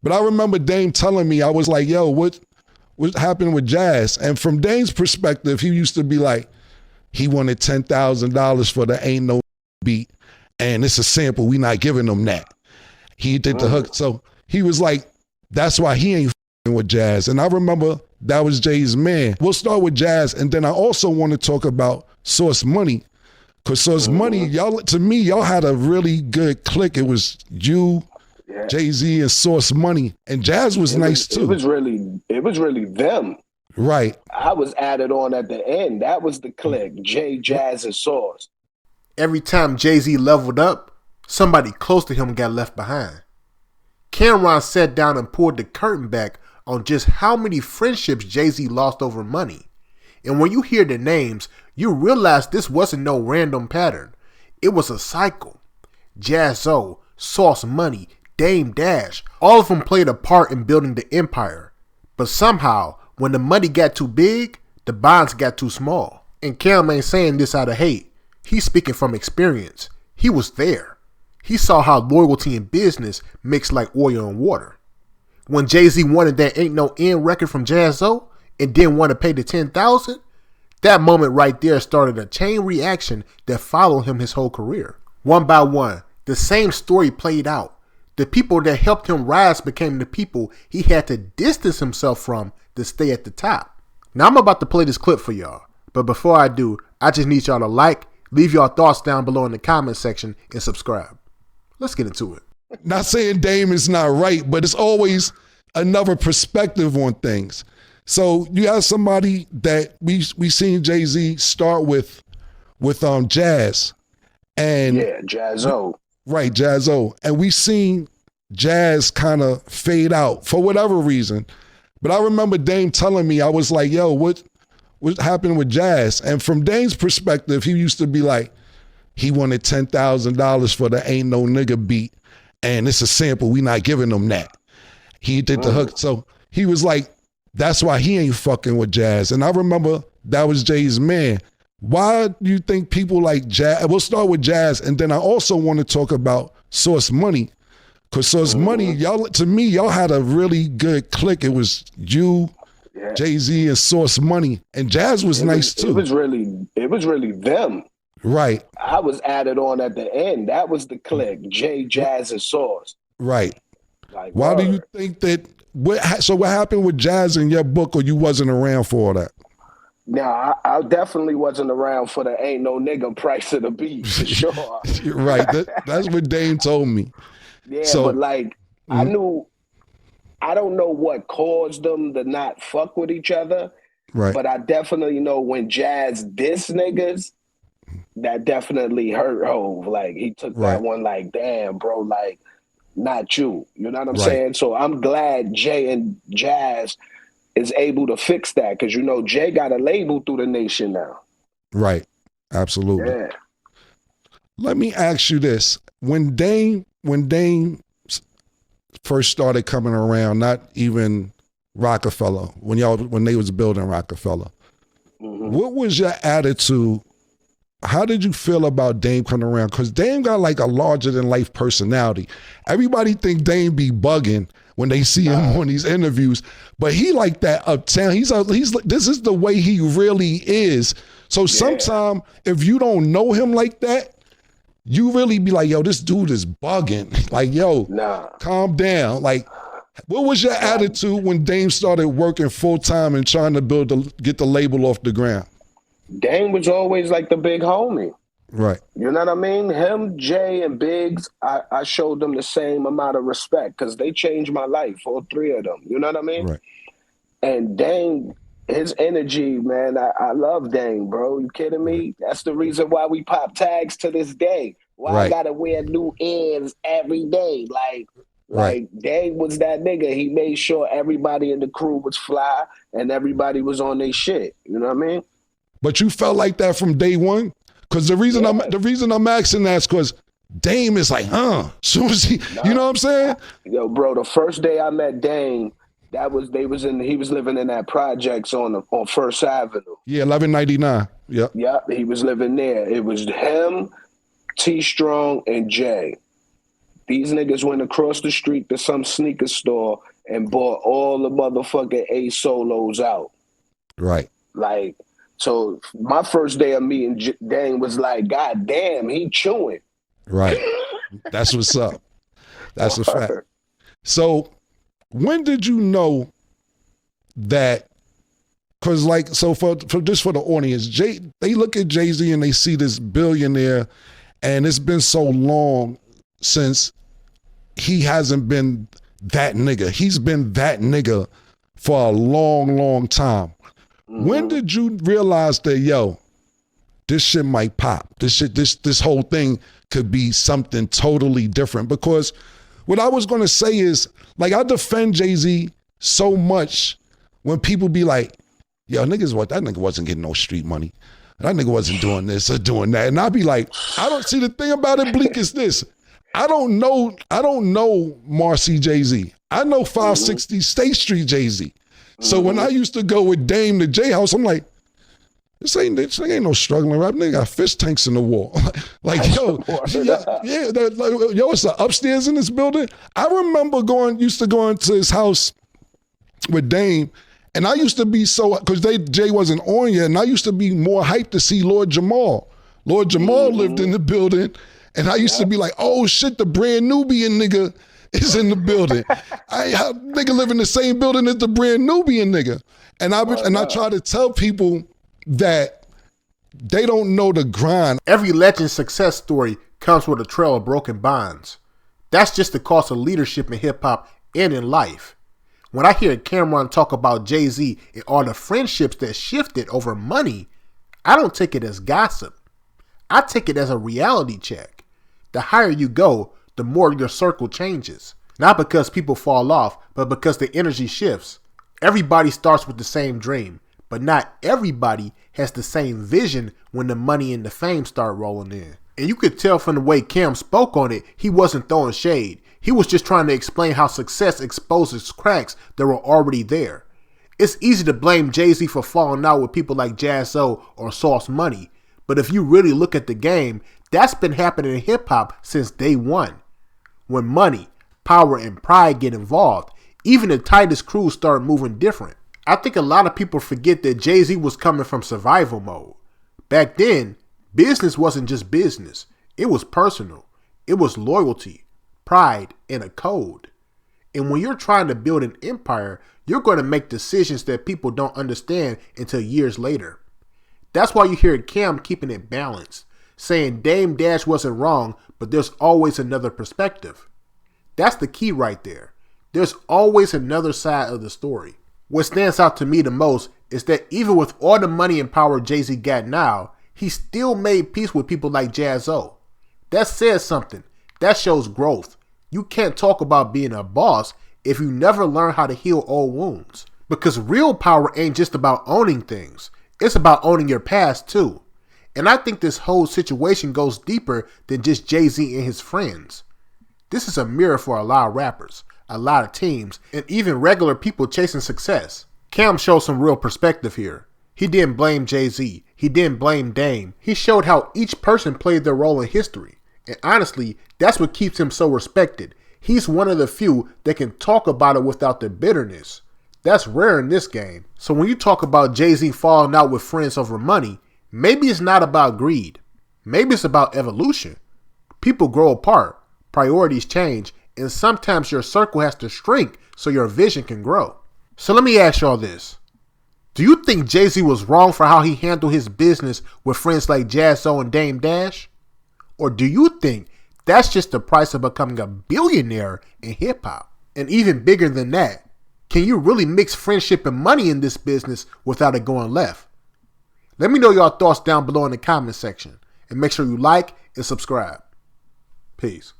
But I remember Dame telling me, I was like, yo, what happened with Jazz? And from Dame's perspective, he used to be like, he wanted $10,000 for the Ain't No beat, and it's a sample. We not giving him that. He did the hook. So he was like, that's why he ain't with Jazz. And I remember that was Jay's man. We'll start with Jazz, and then I also want to talk about Source Money. Because Source Money, y'all, to me, y'all had a really good click. It was you, Jay-Z, and Source Money. And Jazz was nice too. It was really them. Right. I was added on at the end. That was the click. Jay, Jazz, and Source. Every time Jay-Z leveled up, somebody close to him got left behind. Cameron sat down and pulled the curtain back on just how many friendships Jay-Z lost over money. And when you hear the names, you realize this wasn't no random pattern. It was a cycle. Jaz-o, Sauce Money, Dame Dash, all of them played a part in building the empire. But somehow, when the money got too big, the bonds got too small. And Cam ain't saying this out of hate. He's speaking from experience. He was there. He saw how loyalty and business mixed like oil and water. When Jay-Z wanted that Ain't No End record from Jaz-o and didn't want to pay the $10,000, that moment right there started a chain reaction that followed him his whole career. One by one, the same story played out. The people that helped him rise became the people he had to distance himself from to stay at the top. Now I'm about to play this clip for y'all, but before I do, I just need y'all to like, leave y'all thoughts down below in the comment section, and subscribe. Let's get into it. Not saying Dame is not right, but it's always another perspective on things. So you have somebody that we seen Jay-Z start with Jazz. And yeah, Jaz-o. Right, Jaz-o. And we seen Jazz kind of fade out for whatever reason. But I remember Dame telling me, I was like, yo, what happened with Jazz? And from Dame's perspective, he used to be like, he wanted $10,000 for the Ain't No Nigga beat, and it's a sample. We not giving him that. He did the hook. So he was like, that's why he ain't fucking with Jazz. And I remember that was Jay's man. Why do you think people like Jazz? We'll start with Jazz, and then I also want to talk about Source Money. Because Source Money, y'all, to me, y'all had a really good click. It was you, Jay-Z, and Source Money. And Jazz was nice too. It was really them. Right. I was added on at the end. That was the click. Jay, Jazz, and Source. Right. Like, why do you think that? So what happened with Jazz in your book, or you wasn't around for all that? Now, I definitely wasn't around for the Ain't No Nigga price of the beat, for sure. Right. That's what Dame told me. Yeah, so, but like, I don't know what caused them to not fuck with each other. Right. But I definitely know when Jazz diss niggas, that definitely hurt Hove. Like, he took that one like, damn, bro, like, not you. You know what I'm saying? So I'm glad Jay and Jazz is able to fix that, because, you know, Jay got a label through the nation now. Right. Absolutely. Yeah. Let me ask you this. When Dame first started coming around, not even Rockefeller, when they was building Rockefeller, what was your attitude? How did you feel about Dame coming around? Because Dame got like a larger than life personality. Everybody think Dame be bugging when they see him on these interviews, but he like that uptown. This is the way he really is. So sometimes if you don't know him like that, you really be like, yo, this dude is bugging. Like, yo, calm down. Like, what was your attitude when Dame started working full time and trying to get the label off the ground? Dame was always like the big homie. Right. You know what I mean? Him, Jay, and Biggs, I showed them the same amount of respect because they changed my life, all three of them. You know what I mean? Right. And Dame, his energy, man, I love Dame, bro. You kidding me? That's the reason why we pop tags to this day. Why I gotta wear new ends every day. Like Dame was that nigga. He made sure everybody in the crew was fly and everybody was on their shit. You know what I mean? But you felt like that from day one? Because the reason I'm asking that is because Dame is like, soon as he, you know what I'm saying? Yo, bro, the first day I met Dame, he was living in that projects on First Avenue. Yeah, 1199. Yep. Yep, he was living there. It was him, T Strong, and Jay. These niggas went across the street to some sneaker store and bought all the motherfucking A solos out. Right. Like, so my first day of meeting Dane was like, God damn, he chewing. Right. That's what's up. That's a fact. So when did you know that? Because like, so for just for the audience, they look at Jay-Z and they see this billionaire, and it's been so long since he hasn't been that nigga. He's been that nigga for a long, long time. Mm-hmm. When did you realize that, yo, this shit might pop? This whole thing could be something totally different? Because what I was gonna say is, like, I defend Jay-Z so much when people be like, yo, niggas, what, that nigga wasn't getting no street money. That nigga wasn't doing this or doing that. And I'd be like, I don't see, the thing about it, Bleak, is this. I don't know Marcy Jay-Z. I know 560 State Street Jay-Z. So when I used to go with Dame to J House, I'm like, this ain't no struggling rap. Nigga got fish tanks in the wall. Like, yo, yo, it's upstairs in this building. I remember used to go into his house with Dame, and I used to be so, because Jay wasn't on yet, and I used to be more hyped to see Lord Jamal. Lord Jamal lived in the building, and I used to be like, oh shit, the brand Nubian nigga is in the building. Nigga live in the same building as the brand Nubian nigga. And I try to tell people that they don't know the grind. Every legend success story comes with a trail of broken bonds. That's just the cost of leadership in hip hop and in life. When I hear Cameron talk about Jay-Z and all the friendships that shifted over money, I don't take it as gossip. I take it as a reality check. The higher you go, the more your circle changes. Not because people fall off, but because the energy shifts. Everybody starts with the same dream, but not everybody has the same vision when the money and the fame start rolling in. And you could tell from the way Cam spoke on it, he wasn't throwing shade. He was just trying to explain how success exposes cracks that were already there. It's easy to blame Jay-Z for falling out with people like Jaz-o or Sauce Money, but if you really look at the game, that's been happening in hip-hop since day one. When money, power, and pride get involved, even the tightest crews start moving different. I think a lot of people forget that Jay-Z was coming from survival mode. Back then, business wasn't just business. It was personal. It was loyalty, pride, and a code. And when you're trying to build an empire, you're going to make decisions that people don't understand until years later. That's why you hear Cam keeping it balanced, saying Dame Dash wasn't wrong, but there's always another perspective. That's the key right there. There's always another side of the story. What stands out to me the most is that even with all the money and power Jay-Z got now, he still made peace with people like Jaz-o. That says something. That shows growth. You can't talk about being a boss if you never learn how to heal old wounds. Because real power ain't just about owning things. It's about owning your past too. And I think this whole situation goes deeper than just Jay-Z and his friends. This is a mirror for a lot of rappers, a lot of teams, and even regular people chasing success. Cam shows some real perspective here. He didn't blame Jay-Z. He didn't blame Dame. He showed how each person played their role in history. And honestly, that's what keeps him so respected. He's one of the few that can talk about it without the bitterness. That's rare in this game. So when you talk about Jay-Z falling out with friends over money, maybe it's not about greed. Maybe it's about evolution. People grow apart, priorities change, and sometimes your circle has to shrink so your vision can grow. So let me ask y'all this. Do you think Jay-Z was wrong for how he handled his business with friends like Jaz-o and Dame Dash? Or do you think that's just the price of becoming a billionaire in hip-hop? And even bigger than that, can you really mix friendship and money in this business without it going left? Let me know your thoughts down below in the comment section. And make sure you like and subscribe. Peace.